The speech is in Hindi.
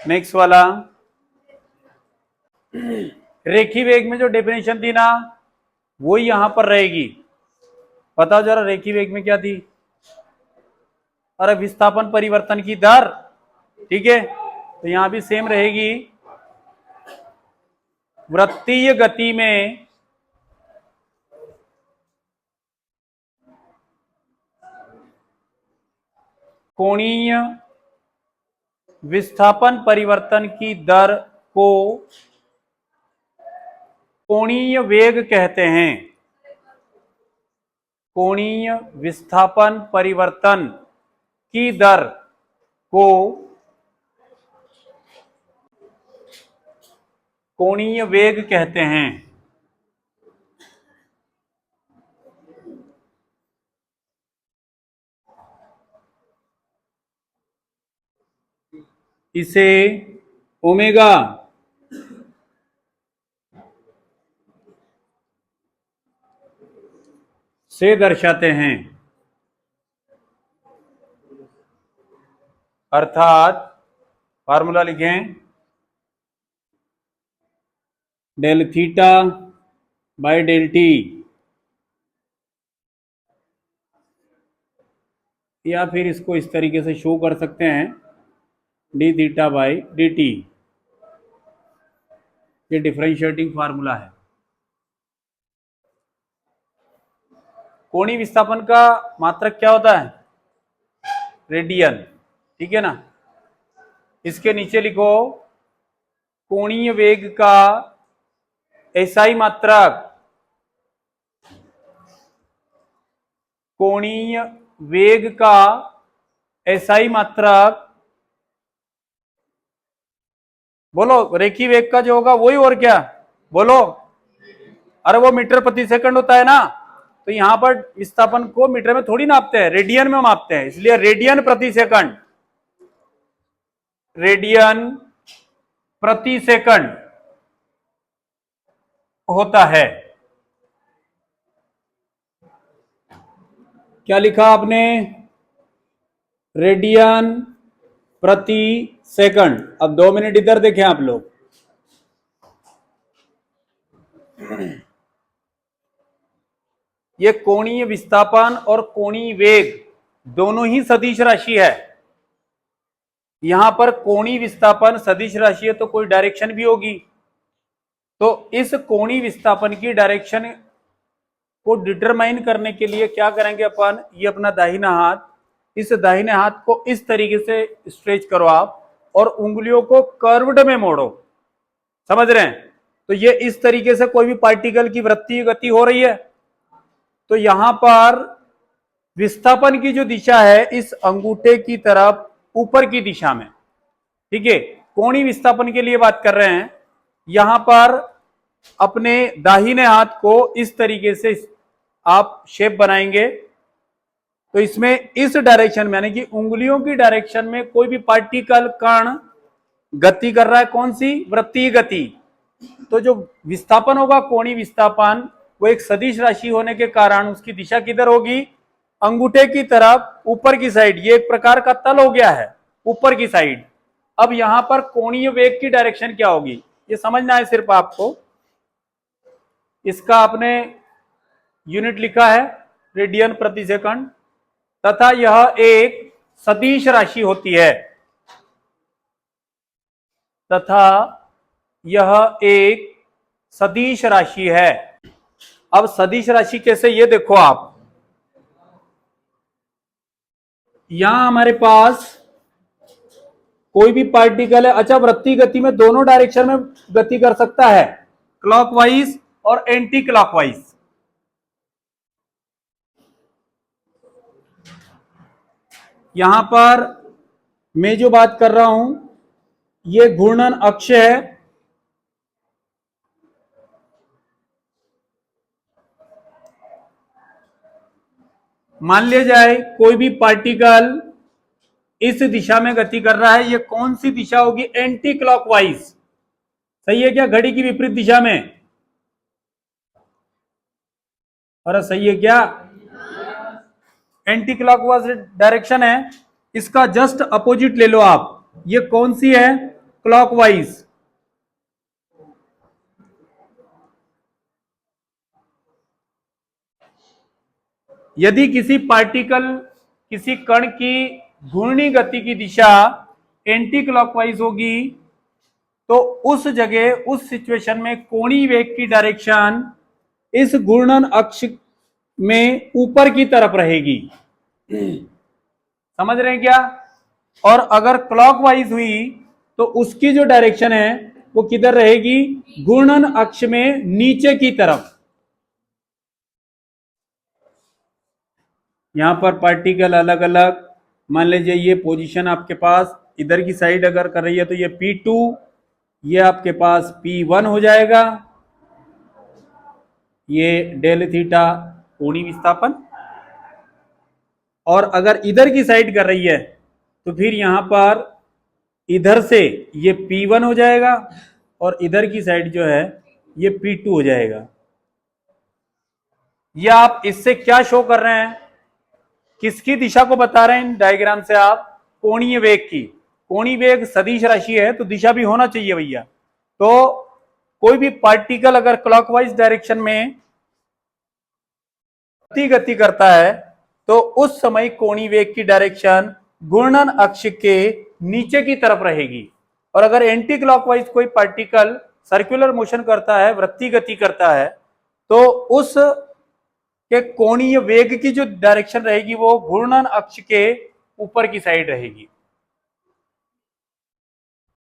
नेक्स्ट वाला, रेखी वेग में जो डेफिनेशन थी ना वो यहां पर रहेगी। बताओ जरा रेखी वेग में क्या थी? अरे विस्थापन परिवर्तन की दर, ठीक है, तो यहां भी सेम रहेगी। वृत्तीय गति में कोणीय विस्थापन परिवर्तन की दर को कोणीय वेग कहते हैं। कोणीय विस्थापन परिवर्तन की दर को कोणीय वेग कहते हैं। इसे ओमेगा से दर्शाते हैं, अर्थात फार्मूला लिखें, del theta by del T, या फिर इसको इस तरीके से शो कर सकते हैं, D theta by D T. ये डिफरेंशिएटिंग फार्मूला है। कोणीय विस्थापन का मात्रक क्या होता है? रेडियन, ठीक है ना। इसके नीचे लिखो कोणीय वेग का एसआई मात्रक, कोणीय वेग का एसआई मात्रक, बोलो रेखी वेग का जो होगा वही, और क्या बोलो? अरे वो मीटर प्रति सेकंड होता है ना, तो यहां पर विस्थापन को मीटर में थोड़ी नापते हैं, रेडियन में मापते हैं, इसलिए रेडियन प्रति सेकंड, रेडियन प्रति सेकंड होता है। क्या लिखा आपने? रेडियन प्रति सेकंड। अब 2 मिनट इधर देखें आप लोग। ये कोणीय विस्थापन और कोणीय वेग दोनों ही सदिश राशि है। यहां पर कोणीय विस्थापन सदिश राशि है तो कोई डायरेक्शन भी होगी, तो इस कोणीय विस्थापन की डायरेक्शन को डिटरमाइन करने के लिए क्या करेंगे अपन, ये अपना दाहिना हाथ, इस दाहिने हाथ को इस तरीके से स्ट्रेच करो आप और उंगलियों को कर्व्ड में मोड़ो, समझ रहे हैं? तो ये इस तरीके से कोई भी पार्टिकल की वृत्तीय गति हो रही है, तो यहां पर विस्थापन की जो दिशा है इस अंगूठे की तरफ ऊपर की दिशा में, ठीक है। कोणीय विस्थापन के लिए बात कर रहे हैं। यहां पर अपने दाहिने हाथ को इस तरीके से आप शेप बनाएंगे, तो इसमें इस डायरेक्शन में यानी कि उंगलियों की डायरेक्शन में कोई भी पार्टिकल कण गति कर रहा है, कौन सी? वृत्तीय गति। तो जो विस्थापन होगा कोणीय विस्थापन, वो एक सदिश राशि होने के कारण उसकी दिशा किधर होगी? अंगूठे की तरफ ऊपर की साइड। ये एक प्रकार का तल हो गया है, ऊपर की साइड। अब यहां पर कोणीय वेग की डायरेक्शन क्या होगी ये समझना है सिर्फ आपको। इसका आपने यूनिट लिखा है रेडियन प्रति सेकंड, तथा यह एक सदिश राशि होती है, तथा यह एक सदिश राशि है। अब सदिश राशि कैसे, ये देखो आप, यहां हमारे पास कोई भी पार्टिकल है, अच्छा वृत्तीय गति में दोनों डायरेक्शन में गति कर सकता है, क्लॉकवाइज और एंटी क्लॉकवाइज। यहां पर मैं जो बात कर रहा हूं ये घूर्णन अक्ष है, मान लिया जाए कोई भी पार्टिकल इस दिशा में गति कर रहा है, ये कौन सी दिशा होगी? एंटी क्लॉकवाइज, सही है क्या? घड़ी की विपरीत दिशा में। अरे सही है क्या? एंटी क्लॉकवाइज डायरेक्शन है, इसका जस्ट अपोजिट ले लो आप, ये कौन सी है? क्लॉकवाइज, यदि किसी पार्टिकल, किसी कण की घूर्णी गति की दिशा एंटी क्लॉकवाइज होगी तो उस जगह, उस सिचुएशन में कोणीय वेग की डायरेक्शन इस घूर्णन अक्ष में ऊपर की तरफ रहेगी। समझ रहे हैं क्या? और अगर क्लॉकवाइज हुई तो उसकी जो डायरेक्शन है वो किधर रहेगी? घूर्णन अक्ष में नीचे की तरफ। यहां पर पार्टिकल अलग अलग, मान लीजिए ये पोजीशन आपके पास इधर की साइड अगर कर रही है तो ये P2, ये आपके पास P1 हो जाएगा, ये डेल थीटा कोणीय विस्थापन। और अगर इधर की साइड कर रही है तो फिर यहां पर इधर से ये P1 हो जाएगा और इधर की साइड जो है ये P2 हो जाएगा। ये आप इससे क्या शो कर रहे हैं? किसकी दिशा को बता रहे हैं इन डायग्राम से आप? कोणीय वेग की। कोणीय वेग सदिश राशि है तो दिशा भी होना चाहिए भैया। तो कोई भी पार्टिकल अगर क्लॉकवाइज डायरेक्शन में गति करता है तो उस समय कोणीय वेग की डायरेक्शन घूर्णन अक्ष के नीचे की तरफ रहेगी। और अगर एंटी क्लॉकवाइज कोई पार्टिकल सर्कुलर मोशन करता है, वृत्तीय गति करता है, तो उस के कोणीय वेग की जो डायरेक्शन रहेगी वो घूर्णन अक्ष के ऊपर की साइड रहेगी।